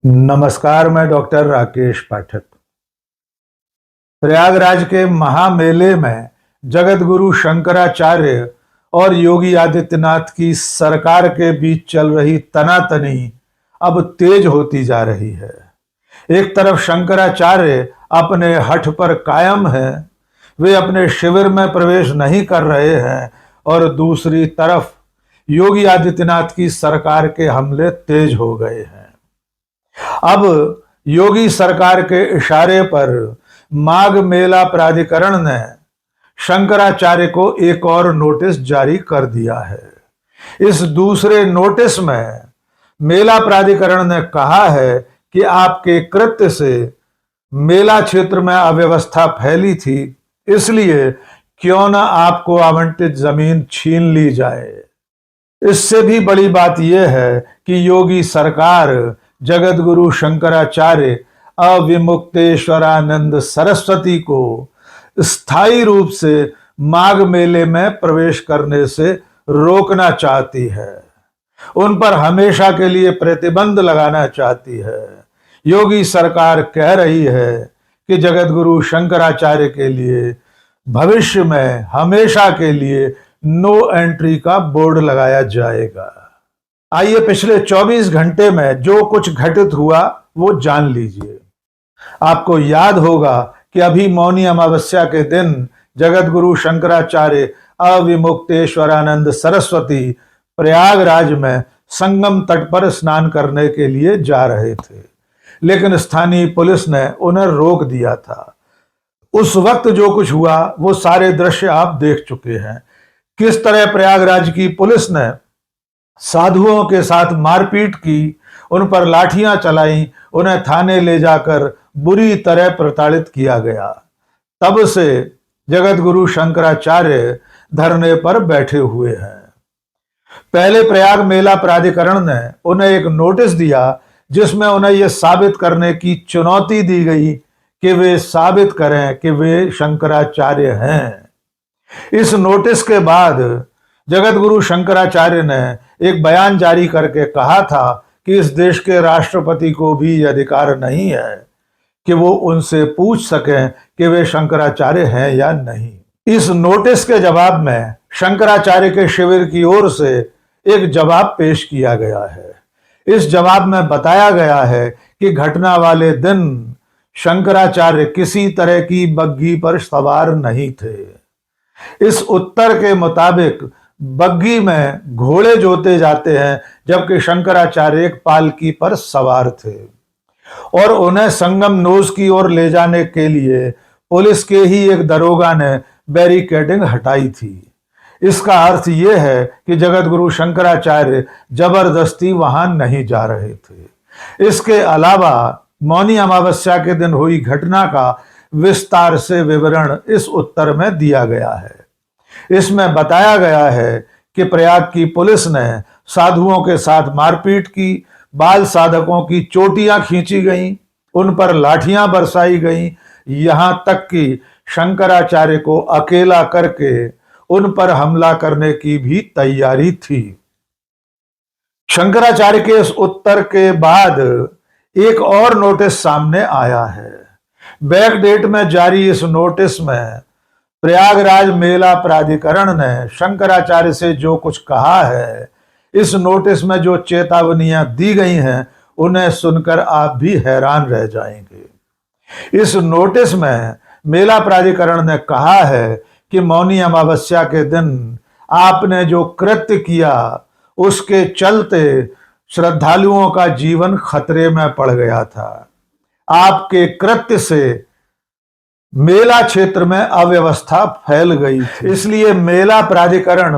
नमस्कार, मैं डॉक्टर राकेश पाठक। प्रयागराज के महामेले में जगत गुरु शंकराचार्य और योगी आदित्यनाथ की सरकार के बीच चल रही तनातनी अब तेज होती जा रही है। एक तरफ शंकराचार्य अपने हठ पर कायम है, वे अपने शिविर में प्रवेश नहीं कर रहे हैं, और दूसरी तरफ योगी आदित्यनाथ की सरकार के हमले तेज हो गए हैं। अब योगी सरकार के इशारे पर माघ मेला प्राधिकरण ने शंकराचार्य को एक और नोटिस जारी कर दिया है। इस दूसरे नोटिस में मेला प्राधिकरण ने कहा है कि आपके कृत्य से मेला क्षेत्र में अव्यवस्था फैली थी, इसलिए क्यों ना आपको आवंटित जमीन छीन ली जाए। इससे भी बड़ी बात यह है कि योगी सरकार जगत गुरु शंकराचार्य अविमुक्तेश्वरानंद सरस्वती को स्थायी रूप से माघ मेले में प्रवेश करने से रोकना चाहती है, उन पर हमेशा के लिए प्रतिबंध लगाना चाहती है। योगी सरकार कह रही है कि जगत गुरु शंकराचार्य के लिए भविष्य में हमेशा के लिए नो एंट्री का बोर्ड लगाया जाएगा। आइए पिछले 24 घंटे में जो कुछ घटित हुआ वो जान लीजिए। आपको याद होगा कि अभी मौनी अमावस्या के दिन जगत गुरु शंकराचार्य अविमुक्तेश्वरानंद सरस्वती प्रयागराज में संगम तट पर स्नान करने के लिए जा रहे थे, लेकिन स्थानीय पुलिस ने उन्हें रोक दिया था। उस वक्त जो कुछ हुआ वो सारे दृश्य आप देख चुके हैं। किस तरह प्रयागराज की पुलिस ने साधुओं के साथ मारपीट की, उन पर लाठियां चलाई, उन्हें थाने ले जाकर बुरी तरह प्रताड़ित किया गया। तब से जगत गुरु शंकराचार्य धरने पर बैठे हुए हैं। पहले प्रयाग मेला प्राधिकरण ने उन्हें एक नोटिस दिया जिसमें उन्हें यह साबित करने की चुनौती दी गई कि वे साबित करें कि वे शंकराचार्य हैं। इस नोटिस के बाद जगत गुरु शंकराचार्य ने एक बयान जारी करके कहा था कि इस देश के राष्ट्रपति को भी यह अधिकार नहीं है कि वो उनसे पूछ सकें कि वे शंकराचार्य हैं या नहीं। इस नोटिस के जवाब में शंकराचार्य के शिविर की ओर से एक जवाब पेश किया गया है। इस जवाब में बताया गया है कि घटना वाले दिन शंकराचार्य किसी तरह की बग्घी पर सवार नहीं थे। इस उत्तर के मुताबिक बग्घी में घोड़े जोते जाते हैं, जबकि शंकराचार्य एक पालकी पर सवार थे और उन्हें संगम नोज की ओर ले जाने के लिए पुलिस के ही एक दरोगा ने बैरिकेडिंग हटाई थी। इसका अर्थ यह है कि जगत गुरु शंकराचार्य जबरदस्ती वहां नहीं जा रहे थे। इसके अलावा मौनी अमावस्या के दिन हुई घटना का विस्तार से विवरण इस उत्तर में दिया गया है। इसमें बताया गया है कि प्रयाग की पुलिस ने साधुओं के साथ मारपीट की, बाल साधकों की चोटियां खींची गईं, उन पर लाठियां बरसाई गईं, यहां तक कि शंकराचार्य को अकेला करके उन पर हमला करने की भी तैयारी थी। शंकराचार्य के इस उत्तर के बाद एक और नोटिस सामने आया है। बैक डेट में जारी इस नोटिस में प्रयागराज मेला प्राधिकरण ने शंकराचार्य से जो कुछ कहा है, इस नोटिस में जो चेतावनियां दी गई हैं, उन्हें सुनकर आप भी हैरान रह जाएंगे। इस नोटिस में मेला प्राधिकरण ने कहा है कि मौनी अमावस्या के दिन आपने जो कृत्य किया उसके चलते श्रद्धालुओं का जीवन खतरे में पड़ गया था। आपके कृत्य से मेला क्षेत्र में अव्यवस्था फैल गई थी, इसलिए मेला प्राधिकरण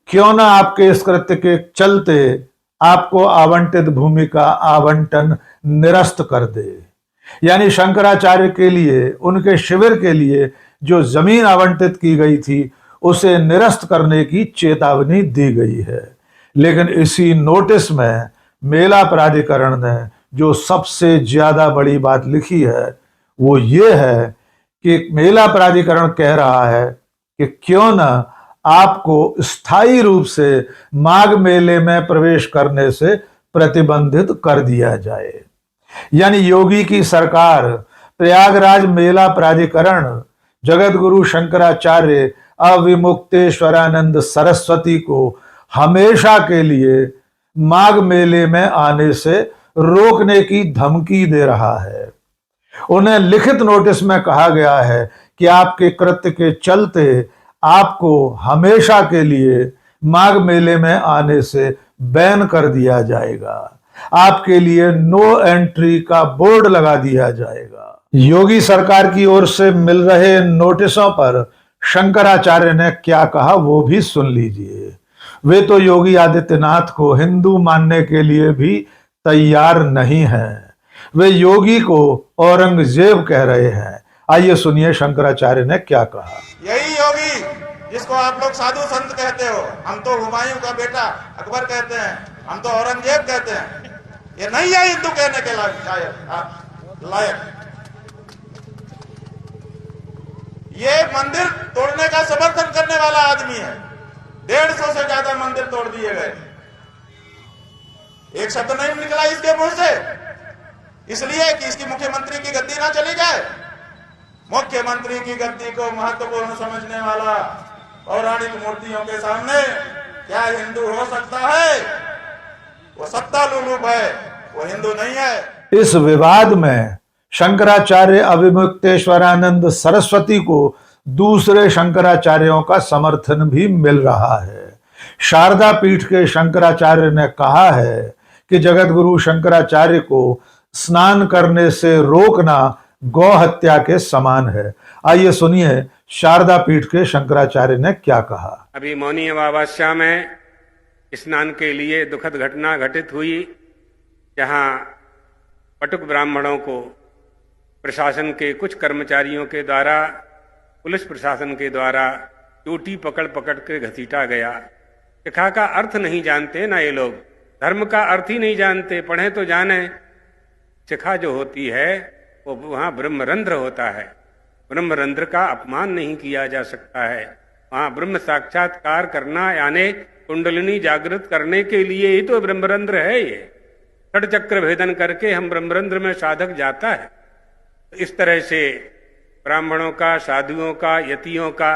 क्यों ना आपके इस कृत्य के चलते आपको आवंटित भूमि का आवंटन निरस्त कर दे। यानी शंकराचार्य के लिए, उनके शिविर के लिए जो जमीन आवंटित की गई थी उसे निरस्त करने की चेतावनी दी गई है। लेकिन इसी नोटिस में मेला प्राधिकरण ने जो सबसे ज्यादा बड़ी बात लिखी है वो ये है कि मेला प्राधिकरण कह रहा है कि क्यों ना आपको स्थायी रूप से माघ मेले में प्रवेश करने से प्रतिबंधित कर दिया जाए। यानी योगी की सरकार प्रयागराज मेला प्राधिकरण जगत गुरु शंकराचार्य अविमुक्तेश्वरानंद सरस्वती को हमेशा के लिए माघ मेले में आने से रोकने की धमकी दे रहा है। उन्हें लिखित नोटिस में कहा गया है कि आपके कृत्य के चलते आपको हमेशा के लिए माघ मेले में आने से बैन कर दिया जाएगा, आपके लिए नो एंट्री का बोर्ड लगा दिया जाएगा। योगी सरकार की ओर से मिल रहे नोटिसों पर शंकराचार्य ने क्या कहा वो भी सुन लीजिए। वे तो योगी आदित्यनाथ को हिंदू मानने के लिए भी तैयार नहीं हैं, वे योगी को औरंगजेब कह रहे हैं। आइए सुनिए शंकराचार्य ने क्या कहा। यही योगी जिसको आप लोग साधु संत कहते हो, हम तो हुमायूं का बेटा अकबर कहते हैं, हम तो औरंगजेब कहते हैं, ये नहीं है हिंदू कहने के लायक। ये मंदिर तोड़ने का समर्थन करने वाला आदमी है। 150 से ज्यादा मंदिर तोड़ दिए गए, एक शब्द नहीं निकला इसके मुंह से, इसलिए कि इसकी मुख्यमंत्री की गद्दी ना चली जाए। मुख्यमंत्री की गद्दी को महत्वपूर्ण समझने वाला पौराणिक मूर्तियों के सामने क्या हिंदू हो सकता है? वो सत्ता लुलूप है, वो हिंदू नहीं है। इस विवाद में शंकराचार्य अविमुक्तेश्वरानंद सरस्वती को दूसरे शंकराचार्यों का समर्थन भी मिल रहा है। शारदा पीठ के शंकराचार्य ने कहा है कि जगत गुरु शंकराचार्य को स्नान करने से रोकना गौ हत्या के समान है। आइए सुनिए शारदा पीठ के शंकराचार्य ने क्या कहा। अभी मौनी अमावस्या में स्नान के लिए दुखद घटना घटित हुई, जहां पटुक ब्राह्मणों को प्रशासन के कुछ कर्मचारियों के द्वारा, पुलिस प्रशासन के द्वारा चोटी पकड़ पकड़ के घसीटा गया। शिखा का अर्थ नहीं जानते ना ये लोग, धर्म का अर्थ ही नहीं जानते। पढ़े तो जाने, शिखा जो होती है वो वहाँ ब्रह्मरंध्र होता है, ब्रह्मरंध्र का अपमान नहीं किया जा सकता है। वहाँ ब्रह्म साक्षात्कार करना यानी कुंडलिनी जागृत करने के लिए ही तो ब्रह्मरंध्र है। ये षड चक्र भेदन करके हम ब्रह्मरंध्र में साधक जाता है। इस तरह से ब्राह्मणों का, साधुओं का, यतियों का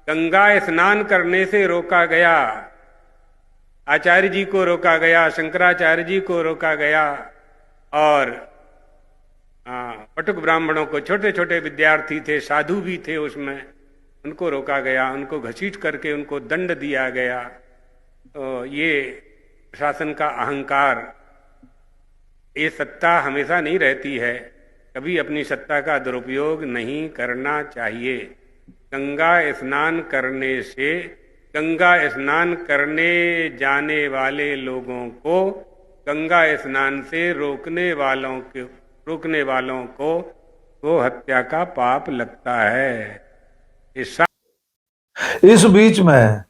गंगा स्नान करने से रोका गया। आचार्य जी को रोका गया, शंकराचार्य जी को रोका गया, और पटुक ब्राह्मणों को, छोटे छोटे विद्यार्थी थे, साधु भी थे उसमें, उनको रोका गया, उनको घसीट करके उनको दंड दिया गया। तो ये प्रशासन का अहंकार, ये सत्ता हमेशा नहीं रहती है, कभी अपनी सत्ता का दुरुपयोग नहीं करना चाहिए। गंगा स्नान करने से, गंगा स्नान करने जाने वाले लोगों को, गंगा स्नान से रोकने वालों को गो हत्या का पाप लगता है। इस बीच में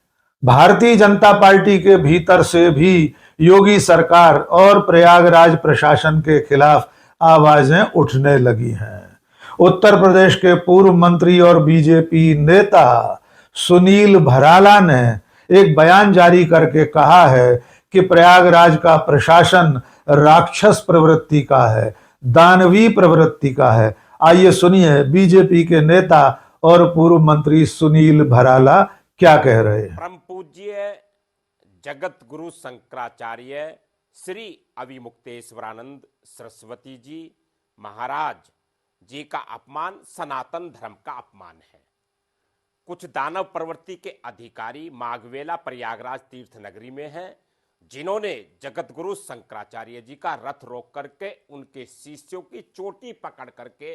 भारतीय जनता पार्टी के भीतर से भी योगी सरकार और प्रयागराज प्रशासन के खिलाफ आवाजें उठने लगी हैं। उत्तर प्रदेश के पूर्व मंत्री और बीजेपी नेता सुनील भराला ने एक बयान जारी करके कहा है कि प्रयागराज का प्रशासन राक्षस प्रवृत्ति का है, दानवी प्रवृत्ति का है। आइए सुनिए बीजेपी के नेता और पूर्व मंत्री सुनील भराला क्या कह रहे हैं। परम पूज्य जगत गुरु शंकराचार्य श्री अविमुक्तेश्वरानंद सरस्वती जी महाराज जी का अपमान सनातन धर्म का अपमान है। कुछ दानव प्रवृत्ति के अधिकारी माघवेला प्रयागराज तीर्थ नगरी में हैं, जिन्होंने जगत गुरु शंकराचार्य जी का रथ रोक करके उनके शिष्यों की चोटी पकड़ करके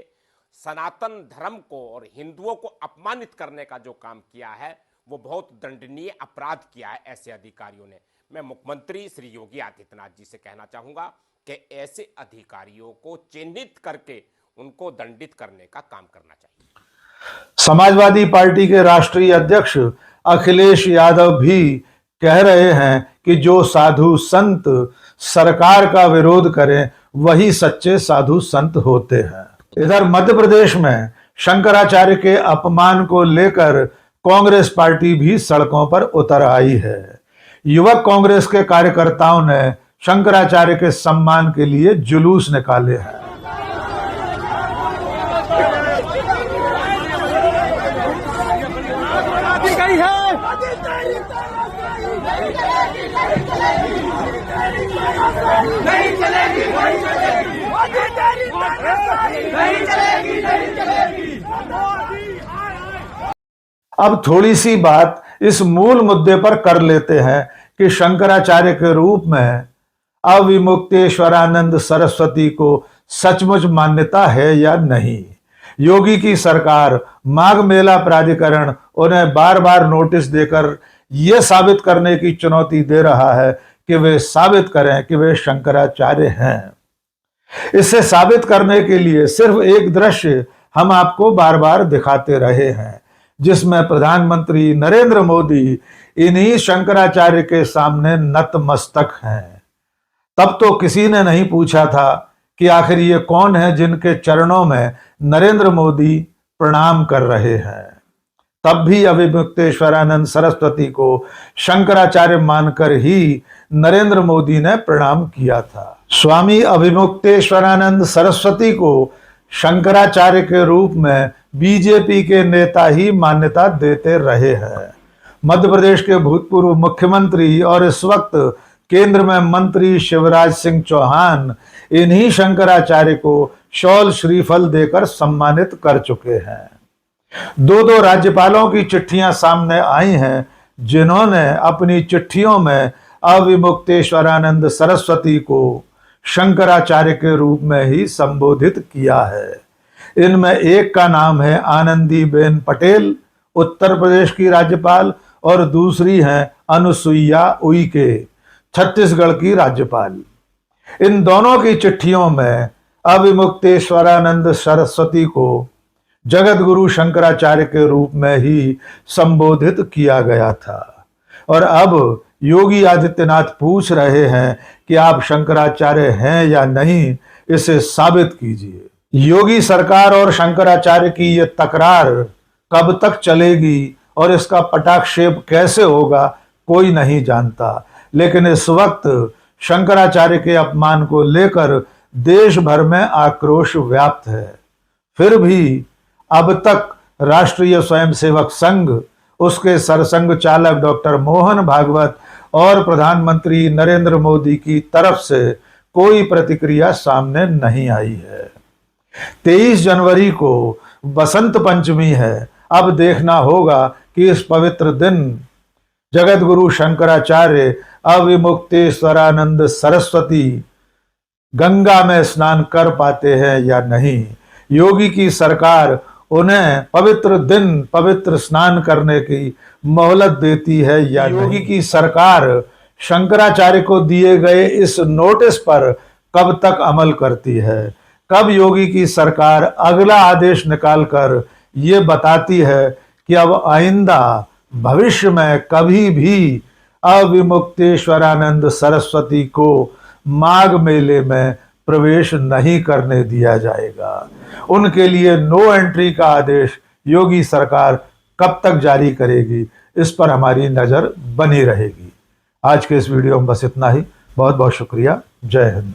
सनातन धर्म को और हिंदुओं को अपमानित करने का जो काम किया है वो बहुत दंडनीय अपराध किया है ऐसे अधिकारियों ने। मैं मुख्यमंत्री श्री योगी आदित्यनाथ जी से कहना चाहूंगा कि ऐसे अधिकारियों को चिन्हित करके उनको दंडित करने का काम करना चाहिए। समाजवादी पार्टी के राष्ट्रीय अध्यक्ष अखिलेश यादव भी कह रहे हैं कि जो साधु संत सरकार का विरोध करें वही सच्चे साधु संत होते हैं। इधर मध्य प्रदेश में शंकराचार्य के अपमान को लेकर कांग्रेस पार्टी भी सड़कों पर उतर आई है। युवक कांग्रेस के कार्यकर्ताओं ने शंकराचार्य के सम्मान के लिए जुलूस निकाले हैं। अब थोड़ी सी बात इस मूल मुद्दे पर कर लेते हैं कि शंकराचार्य के रूप में अविमुक्तेश्वरानंद सरस्वती को सचमुच मान्यता है या नहीं। योगी की सरकार माघ मेला प्राधिकरण उन्हें बार बार नोटिस देकर यह साबित करने की चुनौती दे रहा है कि वे साबित करें कि वे शंकराचार्य हैं। इसे साबित करने के लिए सिर्फ एक दृश्य हम आपको बार बार दिखाते रहे हैं, जिसमें प्रधानमंत्री नरेंद्र मोदी इन्हीं शंकराचार्य के सामने नतमस्तक हैं। तब तो किसी ने नहीं पूछा था कि आखिर ये कौन है जिनके चरणों में नरेंद्र मोदी प्रणाम कर रहे हैं। तब भी अविमुक्तेश्वरानंद सरस्वती को शंकराचार्य मानकर ही नरेंद्र मोदी ने प्रणाम किया था। स्वामी अविमुक्तेश्वरानंद सरस्वती को शंकराचार्य के रूप में बीजेपी के नेता ही मान्यता देते रहे हैं। मध्य प्रदेश के भूतपूर्व मुख्यमंत्री और इस वक्त केंद्र में मंत्री शिवराज सिंह चौहान इन्हीं शंकराचार्य को शॉल श्रीफल देकर सम्मानित कर चुके हैं। दो राज्यपालों की चिट्ठियां सामने आई हैं, जिन्होंने अपनी चिट्ठियों में अविमुक्तेश्वरानंद सरस्वती को शंकराचार्य के रूप में ही संबोधित किया है। इनमें एक का नाम है आनंदीबेन पटेल, उत्तर प्रदेश की राज्यपाल, और दूसरी हैं अनुसुईया उइके, छत्तीसगढ़ की राज्यपाल। इन दोनों की चिट्ठियों में अविमुक्तेश्वरानंद सरस्वती को जगत गुरु शंकराचार्य के रूप में ही संबोधित किया गया था। और अब योगी आदित्यनाथ पूछ रहे हैं कि आप शंकराचार्य हैं या नहीं, इसे साबित कीजिए। योगी सरकार और शंकराचार्य की ये तकरार कब तक चलेगी और इसका पटाक्षेप कैसे होगा, कोई नहीं जानता। लेकिन इस वक्त शंकराचार्य के अपमान को लेकर देश भर में आक्रोश व्याप्त है। फिर भी अब तक राष्ट्रीय स्वयंसेवक संघ, उसके सरसंघ चालक डॉक्टर मोहन भागवत और प्रधानमंत्री नरेंद्र मोदी की तरफ से कोई प्रतिक्रिया सामने नहीं आई है। 23 जनवरी को बसंत पंचमी है। अब देखना होगा कि इस पवित्र दिन जगत गुरु शंकराचार्य अविमुक्तेश्वरानंद सरस्वती गंगा में स्नान कर पाते हैं या नहीं। योगी की सरकार उन्हें पवित्र दिन, पवित्र स्नान करने की मोहलत देती है या योगी की सरकार शंकराचार्य को दिए गए इस नोटिस पर कब तक अमल करती है। कब योगी की सरकार अगला आदेश निकालकर ये बताती है कि अब आइंदा भविष्य में कभी भी अविमुक्तेश्वरानंद सरस्वती को माघ मेले में प्रवेश नहीं करने दिया जाएगा। उनके लिए नो एंट्री का आदेश योगी सरकार कब तक जारी करेगी, इस पर हमारी नजर बनी रहेगी। आज के इस वीडियो में बस इतना ही। बहुत बहुत शुक्रिया। जय हिंद।